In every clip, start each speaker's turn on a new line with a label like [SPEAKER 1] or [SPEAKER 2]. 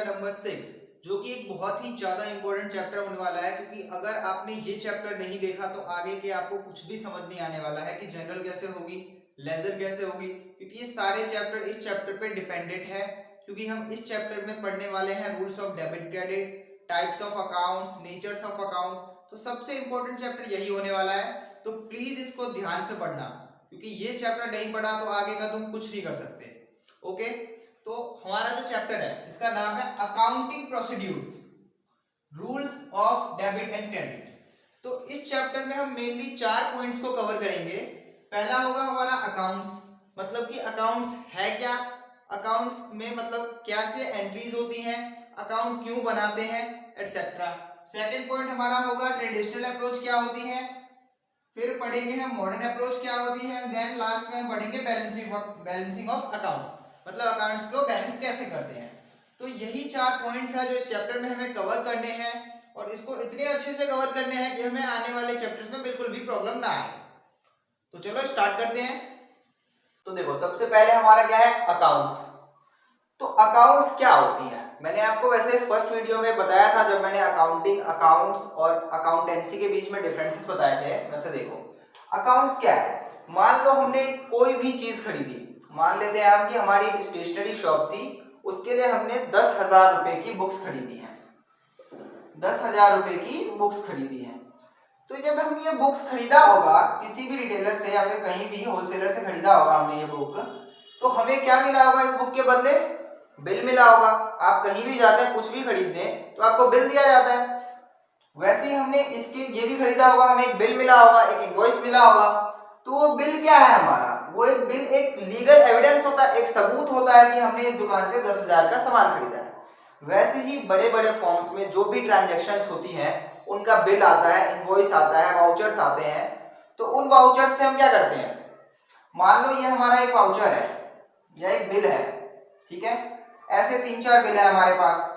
[SPEAKER 1] Chapter number 6, जो कि एक बहुत ही ज्यादा इंपॉर्टेंट चैप्टर होने वाला है, क्योंकि अगर आपने ये चैप्टर नहीं देखा तो आगे के आपको कुछ भी समझ नहीं आने वाला है कि जनरल कैसे होगी, लेजर कैसे होगी, क्योंकि ये सारे चैप्टर इस चैप्टर पे डिपेंडेंट है। क्योंकि हम इस चैप्टर में पढ़ने वाले हैं rules of debit credit, types of accounts, natures of account. तो सबसे इंपॉर्टेंट चैप्टर यही होने वाला है, तो प्लीज इसको ध्यान से पढ़ना, क्योंकि ये चैप्टर नहीं पढ़ा तो आगे का तुम कुछ नहीं कर सकते। ओके, तो हमारा जो चैप्टर है इसका नाम है accounting procedures, rules of debit and credit. तो इस चैप्टर में हम मेनली 4 पॉइंट्स को कवर करेंगे। पहला होगा हमारा अकाउंट्स, मतलब कि अकाउंट्स है क्या, अकाउंट्स में मतलब कैसे एंट्रीज होती हैं, अकाउंट क्यों बनाते हैं, एटसेट्रा। सेकंड पॉइंट हमारा होगा ट्रेडिशनल अप्रोच क्या होती है, फिर पढ़ेंगे हम मॉडर्न अप्रोच क्या होती है, देन लास्ट में हम पढ़ेंगे बैलेंसिंग ऑफ अकाउंट्स, मतलब अकाउंट्स को बैलेंस कैसे करते हैं। तो यही 4 पॉइंट्स है जो इस चैप्टर में हमें कवर करने हैं, और इसको इतने अच्छे से कवर करने हैं कि हमें आने वाले चैप्टर्स में बिल्कुल भी प्रॉब्लम ना आए। तो चलो स्टार्ट करते हैं।
[SPEAKER 2] तो देखो, सबसे पहले हमारा क्या है, अकाउंट्स। तो अकाउंट्स क्या होती है, मैंने आपको वैसे फर्स्ट वीडियो में बताया था जब मैंने अकाउंटिंग, अकाउंट्स और अकाउंटेंसी के बीच में डिफरेंसेस बताए थे। वैसे देखो, अकाउंट्स क्या है, मान लो हमने कोई भी चीज खरीदी, मान लेते हैं हम कि हमारी एक स्टेशनरी शॉप थी, उसके लिए हमने 10,000 रुपए की बुक्स खरीदी हैं, 10,000 रुपए की बुक्स खरीदी हैं। तो जब हम ये बुक्स खरीदा होगा किसी भी रिटेलर से या फिर कहीं भी होलसेलर से खरीदा होगा हमने ये बुक, तो हमें क्या मिला होगा, इस बुक के बदले बिल मिला होगा। आप कहीं भी जाते हैं कुछ भी खरीदने तो आपको बिल दिया जाता है, वैसे ही हमने इसके ये भी खरीदा होगा, हमें एक बिल मिला होगा, एक इनवॉइस मिला होगा। तो वो बिल क्या है हमारा, वो एक बिल एक लीगल एविडेंस होता है, एक सबूत होता है कि हमने इस दुकान से 10,000 का सामान खरीदा है। वैसे ही बड़े बड़े फॉर्म्स में जो भी ट्रांजैक्शंस होती हैं उनका बिल आता है, इनवॉइस आता है, वाउचर्स आते हैं। तो उन वाउचर्स से हम क्या करते हैं, मान लो ये हमारा एक वाउचर है या एक बिल है, ठीक है, ऐसे 3-4 बिल है हमारे पास।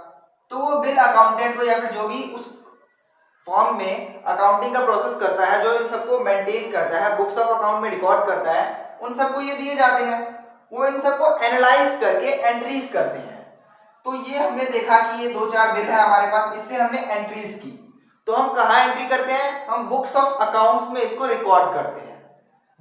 [SPEAKER 2] तो वो बिल अकाउंटेंट को या फिर जो भी उस फॉर्म में अकाउंटिंग का प्रोसेस करता है, जो इन सबको मेंटेन करता है, बुक्स ऑफ अकाउंट में रिकॉर्ड करता है, उन सबको ये दिए जाते हैं, वो इन सबको एनालाइज करके एंट्रीज करते हैं। तो ये हमने देखा कि ये 2-4 बिल है हमारे पास, इससे हमने एंट्रीज की। तो हम कहाँ एंट्री करते हैं, हम बुक्स ऑफ अकाउंट्स में इसको रिकॉर्ड करते हैं।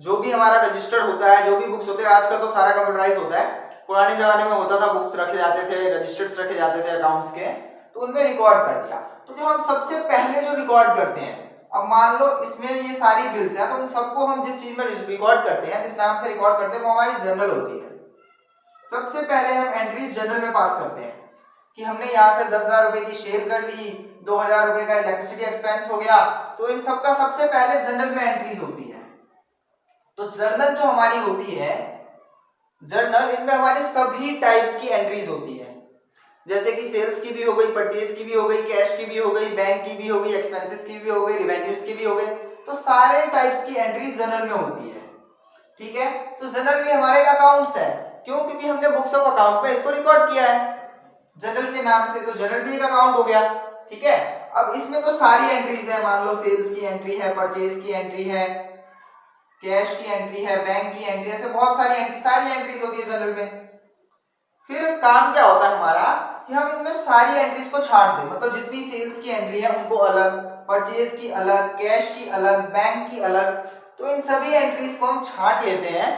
[SPEAKER 2] जो भी हमारा रजिस्टर्ड होता है, जो भी बुक्स होते हैं, आजकल तो सारा कंप्यूटराइज होता है, पुराने जमाने में होता था बुक्स रखे जाते थे, रजिस्टर्स रखे जाते थे अकाउंट्स के, तो उनमें रिकॉर्ड कर दिया। तो जो हम सबसे पहले जो रिकॉर्ड करते हैं, अब मान लो इसमें ये सारी बिल्स हैं, तो उन सबको हम जिस चीज में रिकॉर्ड करते हैं, जिस नाम से रिकॉर्ड करते हैं, वो हमारी जर्नल होती है। सबसे पहले हम एंट्रीज जर्नल में पास करते हैं कि हमने यहाँ से 10,000 रुपए की सेल कर ली, 2,000 रुपए का इलेक्ट्रिसिटी एक्सपेंस हो गया, तो इन सबका सबसे पहले जर्नल में एंट्रीज होती है। तो जर्नल जो हमारी होती है, जर्नल, इनमें हमारी सभी टाइप्स की एंट्रीज होती है, जैसे कि सेल्स की भी हो गई, परचेज की भी हो गई, कैश की भी हो गई, बैंक की भी हो गई, एक्सपेंसेस की भी हो गई, रिवेन्यूज की भी हो गई। तो सारे टाइप्स की एंट्रीज जर्नल में होती है, ठीक है। तो जर्नल भी हमारे अकाउंट्स है, क्यों, क्योंकि हमने बुक्स ऑफ अकाउंट में इसको रिकॉर्ड किया है जर्नल के नाम से, तो जर्नल भी एक अकाउंट हो गया, ठीक है। अब इसमें तो सारी एंट्रीज है, मान लो सेल्स की एंट्री है, परचेज की एंट्री है, कैश की एंट्री है, बैंक की एंट्री है, ऐसे बहुत सारी एंट्री, सारी एंट्रीज होती है जनरल में। फिर काम क्या होता है हमारा कि हम इनमें सारी एंट्रीज को छांट दें, मतलब जितनी सेल्स की एंट्री है उनको अलग, परचेज की अलग, कैश की अलग, बैंक की अलग। तो इन सभी एंट्रीज को हम छांट लेते हैं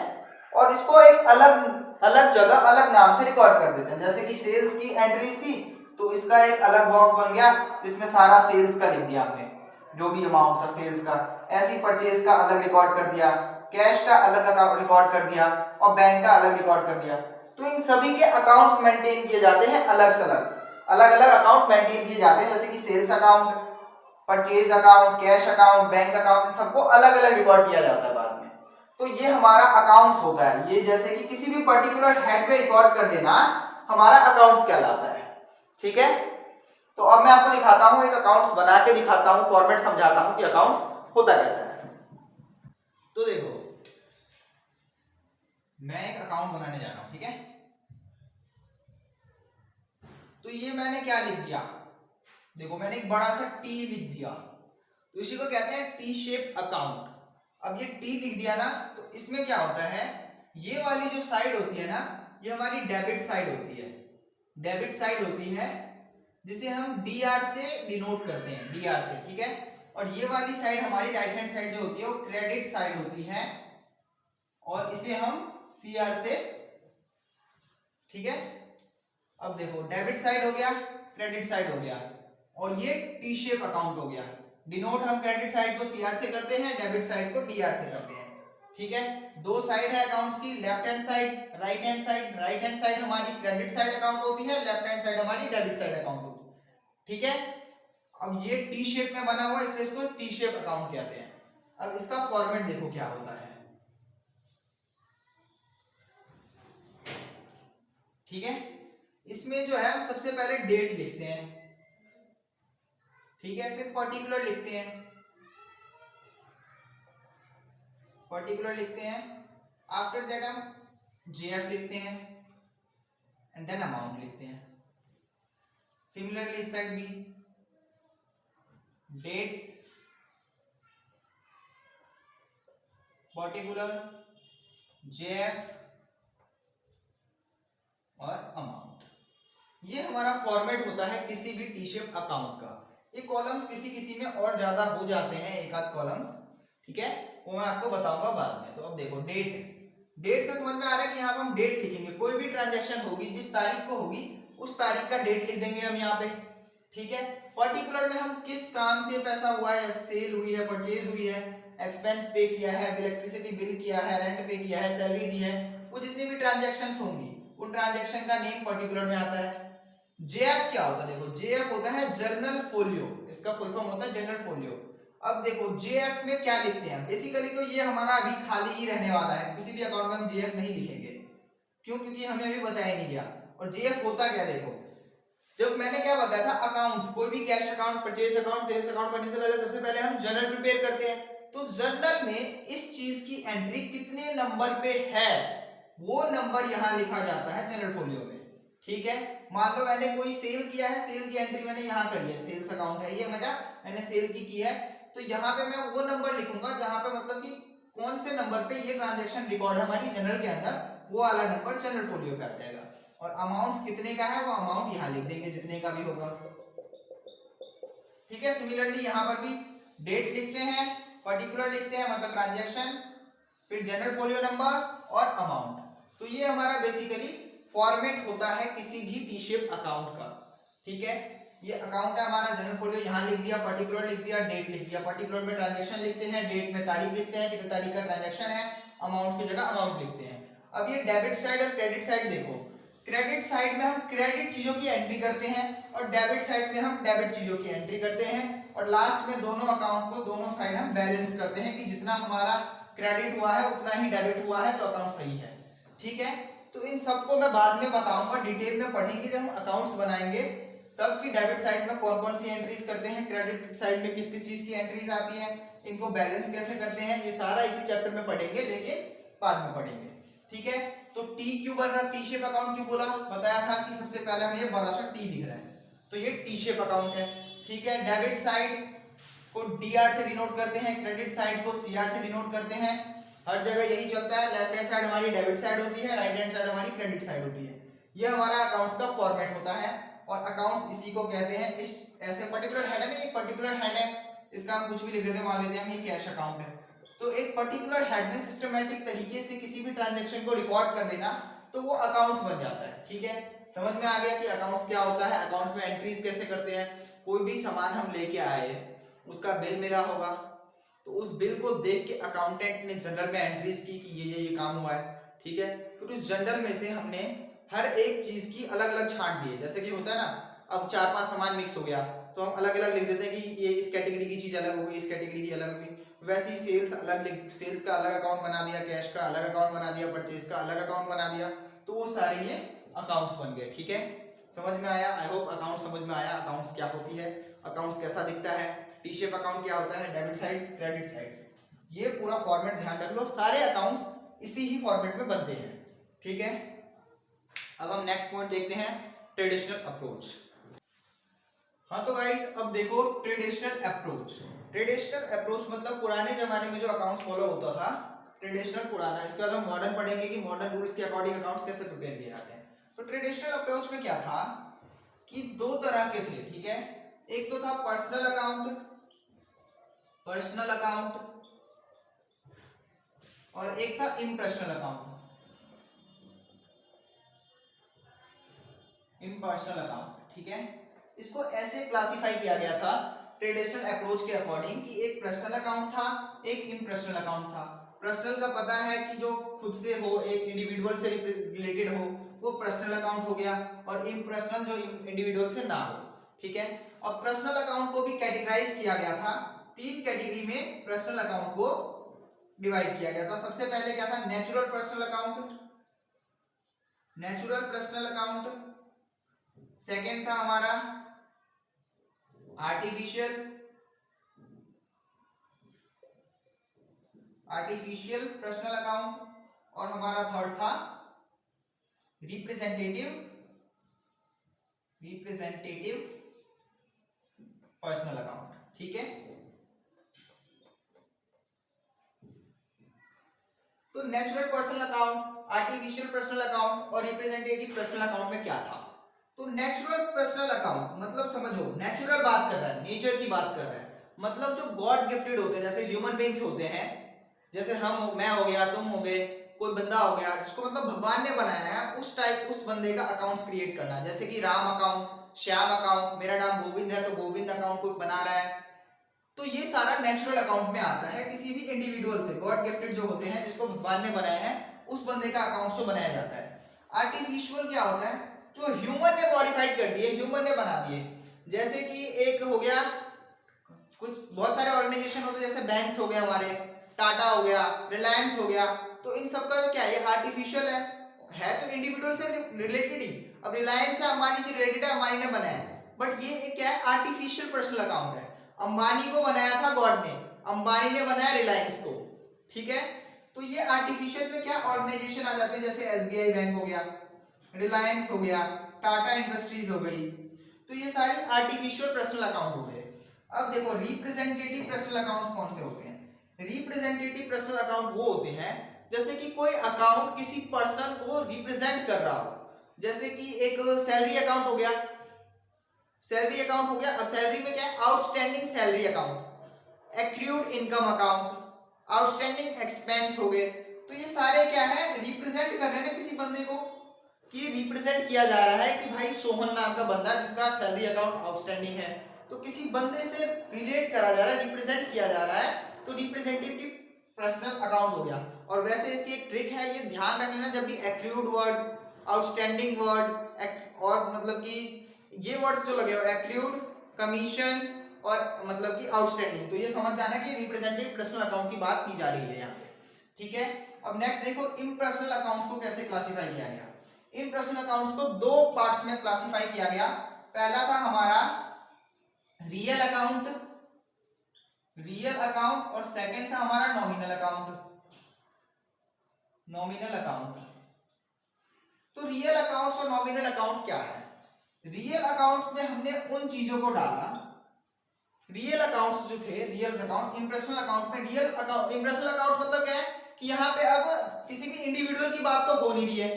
[SPEAKER 2] और इसको एक अलग अलग जगह, अलग नाम से रिकॉर्ड कर देते हैं। जैसे कि सेल्स की एंट्रीज थी तो इसका एक अलग बॉक्स बन गया जिसमें सारा सेल्स का लिख दिया हमने, जो भी अमाउंट था सेल्स का। ऐसी परचेज का अलग रिकॉर्ड कर दिया, कैश का अलग रिकॉर्ड कर दिया और बैंक का अलग रिकॉर्ड कर दिया। तो इन सभी के अकाउंट्स मेंटेन किए जाते हैं, अलग से अलग अलग अकाउंट मेंटेन किए जाते हैं, जैसे कि sales account, purchase account, cash account, bank account, इन सबको अलग अलग रिकॉर्ड किया जाता है बाद में। तो ये हमारा अकाउंट्स होता है। ये जैसे कि किसी भी पर्टिकुलर हेड पे रिकॉर्ड कर देना हमारा अकाउंट्स कहलाता है, ठीक है। तो अब मैं आपको दिखाता हूं, एक अकाउंट्स बना के दिखाता हूं, फॉर्मेट समझाता हूं कि अकाउंट्स होता कैसा है।
[SPEAKER 1] तो देखो, मैं एक अकाउंट बनाने जा रहा हूं, ठीक है। तो ये मैंने क्या लिख दिया, देखो मैंने एक बड़ा सा टी लिख दिया, तो इसी को कहते हैं टी शेप अकाउंट। अब ये टी लिख दिया ना, तो इसमें क्या होता है, ये वाली जो साइड होती है ना, ये हमारी डेबिट साइड होती है, डेबिट साइड होती है जिसे हम डीआर से डिनोट करते हैं, डीआर से, ठीक है। और ये वाली साइड हमारी राइट हैंड साइड जो होती है वो क्रेडिट साइड होती है और इसे हम सीआर से, ठीक है। अब देखो डेबिट साइड हो गया, क्रेडिट साइड हो गया और ये टी शेप अकाउंट हो गया। डिनोट हम क्रेडिट साइड को सीआर से करते हैं, डेबिट साइड को डीआर से करते हैं, ठीक है। दो साइड है अकाउंट्स की, left hand side, right hand side. Right hand side हमारी क्रेडिट साइड अकाउंट होती है, लेफ्ट हैंड साइड हमारी डेबिट साइड अकाउंट होती है, ठीक है। अब ये टी शेप में बना हुआ है इसलिए इसको टी शेप अकाउंट कहते हैं। अब इसका फॉर्मेट देखो क्या होता है, ठीक है। इसमें जो है हम सबसे पहले डेट लिखते हैं, ठीक है, फिर पर्टिकुलर लिखते हैं, पर्टिकुलर लिखते हैं, आफ्टर दैट हम जेएफ लिखते हैं एंड देन अमाउंट लिखते हैं। सिमिलरली इस साइड भी डेट, पर्टिकुलर, जेएफ और अमाउंट। ये हमारा फॉर्मेट होता है किसी भी टी शेप अकाउंट का। ये कॉलम्स किसी किसी में और ज्यादा हो जाते हैं, एक आध कॉलम्स, ठीक है, वो मैं आपको बताऊंगा बाद में। तो अब देखो डेट, डेट से समझ में आ रहा है कि यहाँ पर हम डेट लिखेंगे, कोई भी ट्रांजैक्शन होगी जिस तारीख को होगी उस तारीख का डेट लिख देंगे हम यहाँ पे, ठीक है। पर्टिकुलर में हम किस काम से पैसा हुआ है, जैसे सेल हुई है, परचेज हुई है, एक्सपेंस पे किया है, इलेक्ट्रिसिटी बिल किया है, रेंट पे किया है, सैलरी दी है, वो जितनी भी ट्रांजैक्शंस होंगी उन ट्रांजैक्शन का नेम पर्टिकुलर में आता है। जेएफ क्या होता है, देखो जेएफ होता है जर्नल फोलियो, इसका फुल फॉर्म होता है जनरल फोलियो। अब देखो जेएफ में क्या लिखते हैं, बेसिकली तो ये हमारा अभी खाली ही रहने वाला है, किसी भी अकाउंट में हम जेएफ नहीं लिखेंगे, क्यों, क्योंकि हमें अभी बताया नहीं गया। और जेएफ होता क्या, देखो जब मैंने क्या बताया था, अकाउंट्स, कोई भी cash account, purchase account, sales account बनने से पहले सबसे पहले हम जर्नल प्रिपेयर करते हैं। तो जर्नल में इस चीज की एंट्री कितने नंबर पे है वो नंबर यहाँ लिखा जाता है जनरल फोलियो में, ठीक है। मान लो मैंने कोई सेल किया है, सेल की एंट्री मैंने यहाँ करी है, सेल्स अकाउंट है ये मेरा, मैंने सेल की है, तो यहाँ पे मैं वो नंबर लिखूंगा जहाँ पे मतलब कि कौन से नंबर पे ये ट्रांजैक्शन रिकॉर्ड है हमारी जनरल के अंदर, वो वाला नंबर जनरल फोलियो पे आ जाएगा। और अमाउंट्स कितने का है वो अमाउंट यहाँ लिख देंगे जितने का भी होगा, ठीक है। सिमिलरली यहाँ पर भी डेट लिखते हैं, पर्टिकुलर लिखते हैं मतलब ट्रांजैक्शन, फिर जनरल फोलियो नंबर और अमाउंट। तो ये हमारा बेसिकली फॉर्मेट होता है किसी भी टी शेप अकाउंट का, ठीक है। ये अकाउंट है हमारा, जनरल फोलियो यहाँ लिख दिया, पर्टिकुलर लिख दिया, डेट लिख दिया। पर्टिकुलर में ट्रांजैक्शन लिखते हैं, डेट में तारीख लिखते हैं कितने तारीख का ट्रांजैक्शन है, अमाउंट की जगह अमाउंट लिखते हैं। अब ये डेबिट साइड और क्रेडिट साइड देखो, क्रेडिट साइड में हम क्रेडिट चीजों की एंट्री करते हैं और डेबिट साइड में हम डेबिट चीजों की एंट्री करते हैं, और लास्ट में दोनों अकाउंट को दोनों साइड हम बैलेंस करते हैं कि जितना हमारा क्रेडिट हुआ है उतना ही डेबिट हुआ है, तो अकाउंट सही है, ठीक है। तो इन सबको मैं बाद में बताऊंगा, डिटेल में पढ़ेंगे जब हम अकाउंट्स बनाएंगे, तब कि डेबिट साइड में कौन कौन सी एंट्रीज करते हैं, क्रेडिट साइड में किस किस चीज की एंट्रीज आती है, इनको बैलेंस कैसे करते हैं, ये सारा इसी चैप्टर में पढ़ेंगे, लेकिन बाद में पढ़ेंगे, ठीक है। तो टी क्यों बन रहा, टी शेप अकाउंट क्यों बोला, बताया था कि सबसे पहले हमें ये बड़ा सा टी दिख रहा है, तो ये टी शेप अकाउंट है, ठीक है। डेबिट साइड को डीआर से डिनोट करते हैं, क्रेडिट साइड को सीआर से डिनोट करते हैं, हर जगह यही चलता है। लेफ्ट हैंड साइड हमारी डेबिट साइड होती है, राइट हैंड साइड हमारी क्रेडिट साइड होती है। ये हमारा अकाउंट्स का फॉर्मेट होता है, और अकाउंट्स इसी को कहते हैं, इस ऐसे पर्टिकुलर हेड है ना, एक पर्टिकुलर हेड है, इसका हम कुछ भी लिख देते हैं, मान लेते हैं हम ये कैश अकाउंट है, तो एक पर्टिकुलर हेड में सिस्टमैटिक तरीके से किसी भी ट्रांजैक्शन को रिकॉर्ड कर देना, तो वो अकाउंट्स बन जाता है, ठीक है। समझ में आ गया कि अकाउंट्स क्या होता है, अकाउंट्स में एंट्रीज कैसे करते हैं। कोई भी सामान हम लेके आए, उसका बिल मिला होगा, तो उस बिल को देख के अकाउंटेंट ने जनरल में एंट्रीज की कि ये काम हुआ है, ठीक है। फिर उस जनरल में से हमने हर एक चीज की अलग अलग छांट दी है, जैसे कि होता है ना, अब 4-5 सामान मिक्स हो गया तो हम अलग अलग लिख देते हैं कि ये इस कैटेगरी की चीज अलग होगी, इस कैटेगरी की अलग होगी। वैसे ही सेल्स अलग, सेल्स का अलग अकाउंट बना दिया, कैश का अलग अकाउंट बना दिया, परचेज का अलग अकाउंट बना दिया, तो वो सारे ये अकाउंट्स बन गए, ठीक है। समझ में आया, आई होप अकाउंट समझ में आया, अकाउंट्स क्या होती है, अकाउंट्स कैसा दिखता है, टी शेप अकाउंट क्या होता है, डेबिट साइड, क्रेडिट साइड, ये पूरा फॉर्मेट ध्यान रख लो, सारे अकाउंट्स इसी ही फॉर्मेट में बनते हैं, ठीक है। अब हम नेक्स्ट पॉइंट देखते हैं, ट्रेडिशनल अप्रोच। हाँ तो गाइस अब देखो ट्रेडिशनल अप्रोच, ट्रेडिशनल अप्रोच मतलब पुराने जमाने में जो अकाउंट्स फॉलो होता था, ट्रेडिशनल पुराना, इसके बाद हम मॉडर्न पढ़ेंगे कि मॉडर्न रूल्स के अकॉर्डिंग अकाउंट्स कैसे प्रिपेयर किए जाते हैं। तो ट्रेडिशनल अप्रोच में क्या था कि दो तरह के थे, ठीक है। एक तो था पर्सनल अकाउंट और एक था इम्पर्सनल अकाउंट। ठीक है। इसको ऐसे क्लासिफाई किया गया था ट्रेडिशनल अप्रोच के अकॉर्डिंग कि एक पर्सनल अकाउंट था, एक इम्पर्सनल अकाउंट था। पर्सनल का पता है कि जो खुद से हो, एक इंडिविजुअल से रिलेटेड हो, वो पर्सनल अकाउंट हो गया, और इम्पर्सनल जो इंडिविजुअल से ना हो, ठीक है। और पर्सनल अकाउंट को भी कैटेगराइज किया गया था, 3 कैटेगरी में पर्सनल अकाउंट को डिवाइड किया गया था। सबसे पहले क्या था, नेचुरल पर्सनल अकाउंट, सेकेंड था हमारा आर्टिफिशियल पर्सनल अकाउंट, और हमारा थर्ड था रिप्रेजेंटेटिव पर्सनल अकाउंट, ठीक है। तो natural personal account, artificial personal account और रिप्रेजेंटेटिव पर्सनल अकाउंट में क्या था। तो नेचुरल पर्सनल अकाउंट मतलब समझो, नेचुरल बात कर रहा है, नेचर की बात कर रहा है, मतलब जो गॉड गिफ्टेड होते हैं, जैसे ह्यूमन बीइंग्स होते हैं, जैसे मैं हो गया, तुम हो गए, कोई बंदा हो गया, जिसको मतलब भगवान ने बनाया है, उस बंदे का अकाउंट्स क्रिएट करना। जैसे कि राम अकाउंट, श्याम अकाउंट, मेरा नाम गोविंद है तो गोविंद अकाउंट कोई बना रहा है, तो ये सारा नेचुरल अकाउंट में आता है। किसी भी इंडिविजुअल से, गॉड गिफ्टेड जो होते हैं, जिसको भगवान ने बनाया है, उस बंदे का अकाउंट जो बनाया जाता है। आर्टिफिशियल क्या होता है, जो ह्यूमन ने मॉडिफाइड कर दिए, ह्यूमन ने बना दिए। जैसे कि एक हो गया, कुछ बहुत सारे ऑर्गेनाइजेशन होते हैं, जैसे बैंक्स हो गए हमारे, टाटा हो गया, रिलायंस हो गया, तो इन सबका जो क्या है, ये आर्टिफिशियल है तो इंडिविजुअल से रिलेटेड ही। अब रिलायंस है, अंबानी से रिलेटेड है, अंबानी ने बनाया है, बट ये क्या है, आर्टिफिशियल पर्सनल अकाउंट है। अंबानी को बनाया था गॉड ने, अंबानी ने बनाया रिलायंस को, ठीक है। तो ये आर्टिफिशियल में क्या ऑर्गेनाइजेशन आ जाते हैं, जैसे एसबीआई बैंक हो गया, रिलायंस हो गया, टाटा इंडस्ट्रीज हो गई, तो ये सारी आर्टिफिशियल पर्सनल अकाउंट हो गए। अब देखो रिप्रेजेंटेटिव पर्सनल अकाउंट्स कौन से होते हैं। रिप्रेजेंटेटिव पर्सनल अकाउंट वो होते हैं जैसे कि कोई अकाउंट किसी पर्सन को रिप्रेजेंट कर रहा हो, जैसे कि एक सैलरी अकाउंट हो गया, अब सैलरी में क्या है, outstanding salary account, accrued income account, outstanding expense हो गए। तो ये सारे क्या है, रिप्रेजेंट कर रहे हैं किसी बंदे को, कि रिप्रेजेंट किया जा रहा है कि भाई सोहन नाम का बंदा जिसका सैलरी अकाउंट आउटस्टैंडिंग है, तो किसी बंदे से रिलेट करा जा रहा है, रिप्रेजेंट किया जा रहा है, तो रिप्रेजेंटेटिव पर्सनल अकाउंट हो गया। और वैसे इसकी एक ट्रिक है, ये ध्यान रख लेना, जब भी एक्रूड वर्ड, आउटस्टैंडिंग वर्ड और मतलब कि ये वर्ड्स जो लगे हो, एक्रूड, कमीशन और मतलब कि आउटस्टैंडिंग, तो ये समझ जाना कि रिप्रेजेंटेटिव पर्सनल अकाउंट की बात की जा रही है यहाँ पे, ठीक है। अब नेक्स्ट देखो इम्पर्सनल अकाउंट्स को कैसे क्लासिफाई किया गया। इम्पर्सनल अकाउंट्स को 2 पार्ट्स में क्लासिफाई किया गया। पहला था हमारा रियल अकाउंट और सेकंड था हमारा नॉमिनल अकाउंट। तो रियल अकाउंट्स और नॉमिनल अकाउंट क्या है। रियल अकाउंट्स में हमने उन चीजों को डाला, रियल अकाउंट्स जो थे, रियल अकाउंट, इम्प्रेशनल अकाउंट में रियल अकाउंट, इम्प्रेशनल अकाउंट मतलब क्या है कि यहाँ पे अब किसी भी इंडिविजुअल की बात तो हो नहीं रही है,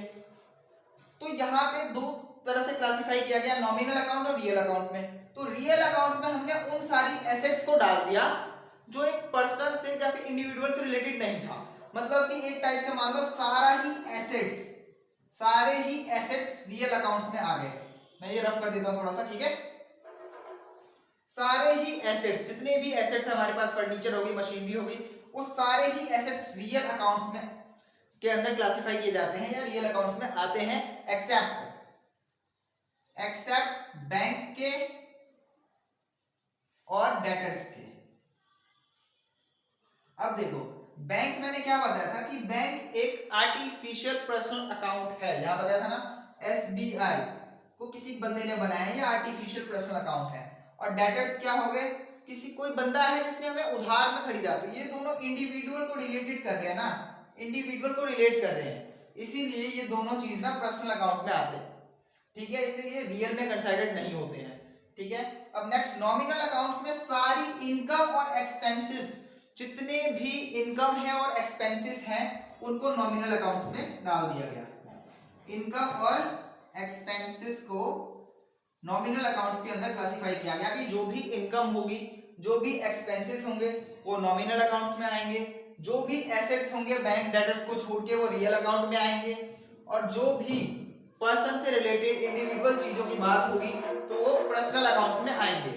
[SPEAKER 1] तो यहाँ पे 2 तरह से क्लासिफाई किया गया, नॉमिनल अकाउंट और रियल अकाउंट में। तो रियल अकाउंट में हमने उन सारी एसेट्स को डाल दिया जो एक पर्सनल से या फिर इंडिविजुअल से रिलेटेड नहीं था, मतलब कि एक टाइप से मान लो सारे ही एसेट्स रियल अकाउंट्स में आ गए। मैं ये रफ कर देता हूं थोड़ा सा, ठीक है। सारे ही एसेट्स, जितने भी एसेट्स हमारे पास, फर्नीचर होगी, मशीनरी होगी, वो सारे ही एसेट्स रियल अकाउंट्स में के अंदर क्लासिफाई किए जाते हैं या रियल अकाउंट्स में आते हैं, एक्सेप्ट बैंक के और डेटर्स के। अब देखो बैंक मैंने क्या बताया था कि बैंक एक आर्टिफिशियल पर्सनल अकाउंट है, यहां बताया था ना, एसबीआई को किसी बंदे ने बनाया है, ये आर्टिफिशियल पर्सनल अकाउंट है। और डेटर्स क्या हो गए, कोई बंदा है जिसने हमें उधार में खरीदा, तो ये दोनों इंडिविजुअल को रिलेटेड कर रहे हैं ना, इंडिविजुअल को रिलेट कर रहे हैं, इसीलिए ये दोनों चीज ना पर्सनल अकाउंट में आते हैं, ठीक है, इसलिए ये रियल में कंसिडर्ड नहीं होते हैं, ठीक है। अब नेक्स्ट नॉमिनल अकाउंट्स में सारी इनकम और एक्सपेंसेस, जितने भी इनकम है और एक्सपेंसेस हैं, उनको नॉमिनल अकाउंट्स में डाल दिया गया। इनकम और एक्सपेंसेस को नॉमिनल अकाउंट्स के अंदर क्लासिफाई किया गया कि जो भी इनकम होगी, जो भी एक्सपेंसेस होंगे वो नॉमिनल अकाउंट्स में आएंगे, जो भी एसेट्स होंगे बैंक डेटर्स को छोड़ के वो रियल अकाउंट में आएंगे, और जो भी पर्सन से रिलेटेड इंडिविजुअल चीजों की बात होगी तो वो पर्सनल अकाउंट्स में आएंगे।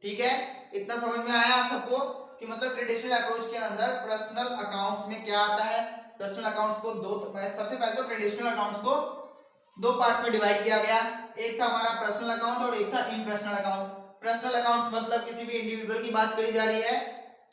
[SPEAKER 1] ठीक है, इतना समझ में आया आप सबको कि मतलब ट्रेडिशनल अप्रोच के अंदर पर्सनल अकाउंट्स में क्या आता है। पर्सनल अकाउंट्स को सबसे पहले तो ट्रेडिशनल अकाउंट्स को दो पार्ट्स में डिवाइड किया गया। एक था हमारा पर्सनल अकाउंट और एक था इम्पर्सनल अकाउंट। पर्सनल अकाउंट्स मतलब किसी भी इंडिविजुअल की बात करी जा रही है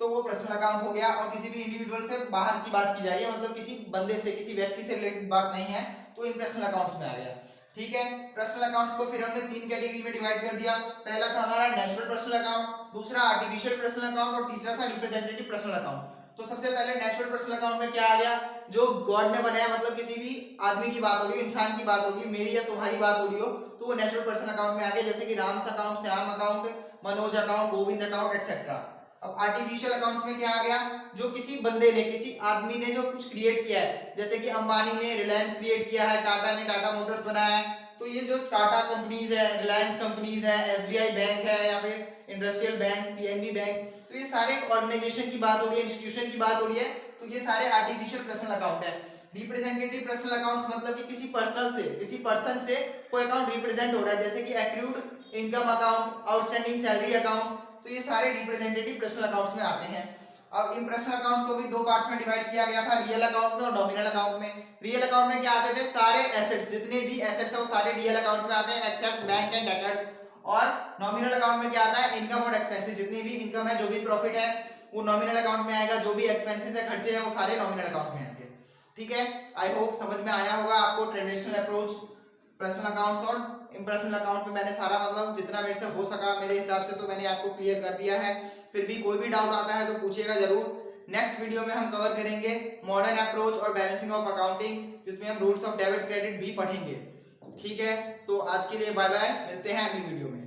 [SPEAKER 1] तो वो पर्सनल अकाउंट हो गया, और किसी भी इंडिविजुअल से बाहर की बात की जा रही है मतलब किसी बंदे से, किसी व्यक्ति से रिलेटेड बात नहीं है, तो इम्पर्सनल अकाउंट्स में आ गया। ठीक है, पर्सनल अकाउंट्स को फिर हमने तीन कैटेगरी में डिवाइड कर दिया। पहला था हमारा नेचुरल पर्सनल अकाउंट, दूसरा आर्टिफिशियल पर्सनल अकाउंट और तीसरा था रिप्रेजेंटेटिव पर्सनल अकाउंट। तो सबसे पहले नेचुरल पर्सनल अकाउंट में क्या आ गया, जो गॉड ने बनाया, मतलब किसी भी आदमी की बात होगी, इंसान की बात होगी, मेरी या तुम्हारी बात हो रही हो तो वो नेचुरल पर्सनल अकाउंट में आ गया, जैसे कि Ram's account, Shyam account, Manoj account, Govind account etcetera. अब आर्टिफिशियल अकाउंट्स में क्या आ गया, जो किसी बंदे ने, किसी आदमी ने जो कुछ क्रिएट किया है, जैसे कि अंबानी ने रिलायंस क्रिएट किया है, टाटा ने टाटा मोटर्स बनाया है, तो ये जो टाटा कंपनीज है, रिलायंस कंपनीज है, एसबीआई बैंक है या फिर इंडस्ट्रियल बैंक, पीएनबी बैंक, तो ये सारे ऑर्गेनाइजेशन की बात हो रही है, इंस्टीट्यूशन की बात हो रही है, तो ये सारे आर्टिफिशियल पर्सनल अकाउंट है। रिप्रेजेंटेटिव पर्सनल अकाउंट्स मतलब कि किसी पर्सनल से, किसी पर्सन से कोई अकाउंट रिप्रेजेंट हो रहा है, जैसे कि accrued income account, outstanding salary account, तो ये सारे रिप्रेजेंटेटिव पर्सनल अकाउंट्स में आते हैं। अब इन पर्सनल अकाउंट्स को भी दो पार्ट्स में डिवाइड किया गया था, रियल अकाउंट में और नॉमिनल अकाउंट में। रियल अकाउंट में क्या आते थे, सारे एसेट्स, जितने भी एसेट्स है वो सारे रियल अकाउंट्स में आते हैं एक्सेप्ट बैंक एंड डेटर्स। और नॉमिनल अकाउंट में क्या आता है, इनकम और एक्सपेंसेस, जितनी भी इनकम है, जो भी प्रॉफिट है वो नॉमिनल अकाउंट में आएगा, जो भी एक्सपेंसेस है, खर्चे हैं, वो सारे नॉमिनल अकाउंट में आएंगे। ठीक है, आई होप समझ में आया होगा आपको ट्रेडिशनल अप्रोच पर्सनल अकाउंट्स और इम्पर्सनल अकाउंट में। मैंने सारा मतलब जितना मेरे से हो सका मेरे हिसाब से तो मैंने आपको क्लियर कर दिया है। फिर भी कोई भी डाउट आता है तो पूछिएगा जरूर। नेक्स्ट वीडियो में हम कवर करेंगे मॉडर्न अप्रोच और बैलेंसिंग ऑफ अकाउंटिंग, जिसमें हम रूल्स ऑफ डेबिट क्रेडिट भी पढ़ेंगे। ठीक है, तो आज के लिए बाय बाय, मिलते हैं अगली वीडियो में।